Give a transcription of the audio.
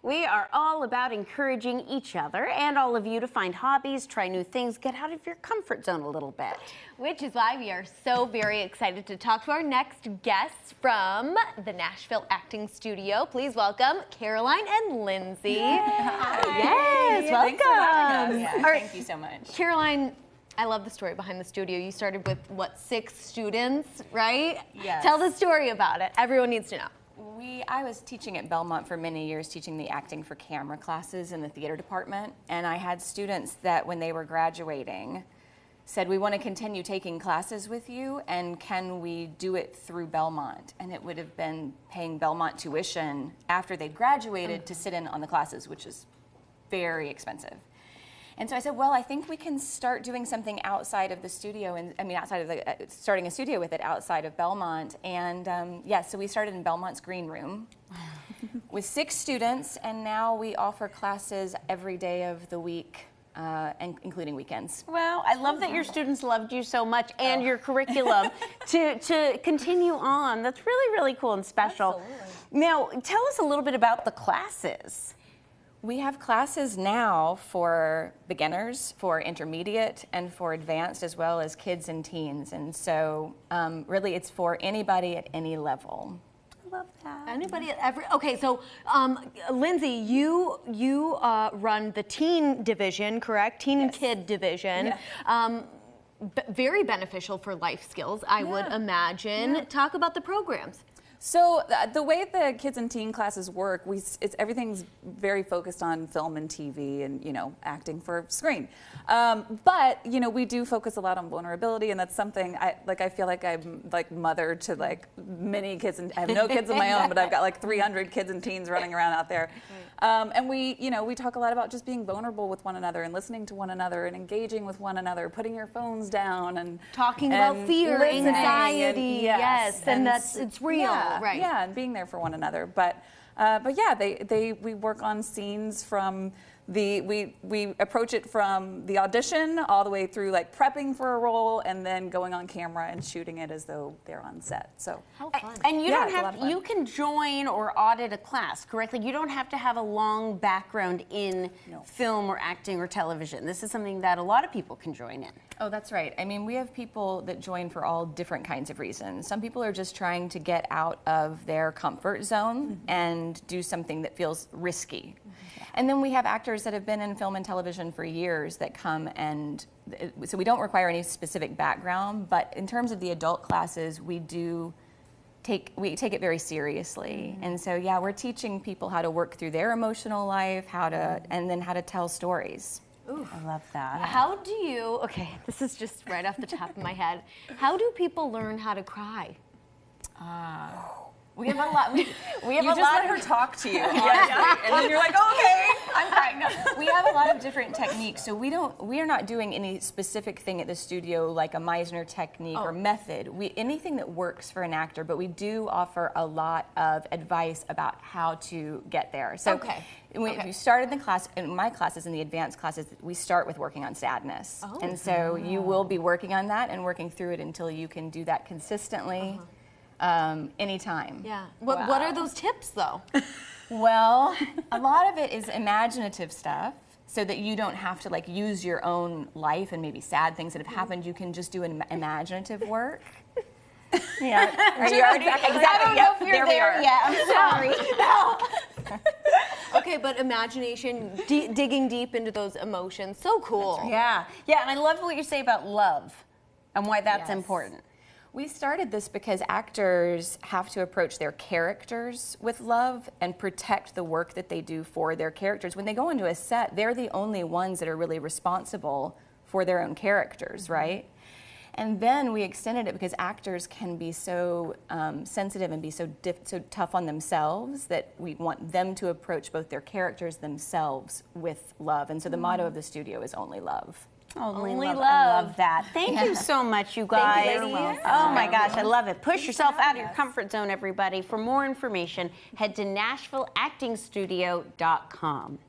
We are all about encouraging each other and all of you to find hobbies, try new things, get out of your comfort zone a little bit. Which is why we are so very excited to talk to our next guests from the Nashville Acting Studio. Please welcome Caroline and Lindsay. Hi. Yes, welcome. Thanks for having us. Yeah, All right, thank you so much. Caroline, I love the story behind the studio. You started with, what, 6 students, right? Yes. Tell the story about it. Everyone needs to know. I was teaching at Belmont for many years, teaching the acting for camera classes in the theater department, and I had students that when they were graduating said, we want to continue taking classes with you, and can we do it through Belmont? And it would have been paying Belmont tuition after they'd graduated to sit in on the classes, which is very expensive. And so I said, well, I think we can start doing something outside of the studio, and I mean, outside of the, starting a studio with it outside of Belmont. And yeah, so we started in Belmont's green room with 6 students, and now we offer classes every day of the week, and including weekends. Well, I love that your students loved you so much and your curriculum to continue on. That's really, really cool and special. Absolutely. Now, tell us a little bit about the classes. We have classes now for beginners, for intermediate, and for advanced, as well as kids and teens. And so really it's for anybody at any level. I love that. Anybody at every, okay, so Lindsay, you run the teen division, correct? Teen and kid division. Yeah. Very beneficial for life skills, I would imagine. Yeah. Talk about the programs. So the way the kids and teen classes work, everything's very focused on film and TV and, you know, acting for screen. But, you know, we do focus a lot on vulnerability, and that's something I feel like I'm like mother to like many kids, and I have no kids of my own, but I've got like 300 kids and teens running around out there. And we talk a lot about just being vulnerable with one another and listening to one another and engaging with one another, putting your phones down and talking about fear, anxiety, yes, and that's, it's real. Yeah, right. Yeah, and being there for one another. But yeah, we work on scenes from we approach it from the audition all the way through like prepping for a role and then going on camera and shooting it as though they're on set. So how fun. And you don't it's a lot have of fun. you can join or audit a class, correctly? You don't have to have a long background in film or acting or television. This is something that a lot of people can join in. Oh, that's right. I mean, we have people that join for all different kinds of reasons. Some people are just trying to get out of their comfort zone and do something that feels risky. And then we have actors that have been in film and television for years that come, and so we don't require any specific background, but in terms of the adult classes, we take it very seriously. And so yeah, we're teaching people how to work through their emotional life, and then how to tell stories. Ooh, I love that. How do you, okay, this is just right off the top of my head. How do people learn how to cry? We have a lot. We have you a just lot let of her talk to you, honestly, and then you're like, okay, I'm crying. No. We have a lot of different techniques, so we are not doing any specific thing at the studio like a Meisner technique or method. Anything that works for an actor, but we do offer a lot of advice about how to get there. So if you start in the class, in my classes, in the advanced classes, we start with working on sadness. And so you will be working on that and working through it until you can do that consistently. Anytime. Yeah. What are those tips though? Well, a lot of it is imaginative stuff, so that you don't have to like use your own life and maybe sad things that have happened. You can just do an imaginative work. Yeah. Are you already? Exactly. I don't know if you're there yet. I'm sorry. Okay, but imagination, digging deep into those emotions, so cool. Right. Yeah. Yeah, and I love what you say about love and why that's important. We started this because actors have to approach their characters with love and protect the work that they do for their characters. When they go into a set, they're the only ones that are really responsible for their own characters, right? And then we extended it because actors can be so sensitive and be so tough on themselves that we want them to approach both their characters themselves with love. And so the motto of the studio is only love. Only love. love. I love that. Thank you so much, you guys. Thank you, ladies. Oh my gosh, I love it. Push yourself out of your comfort zone, everybody. For more information, head to NashvilleActingStudio.com.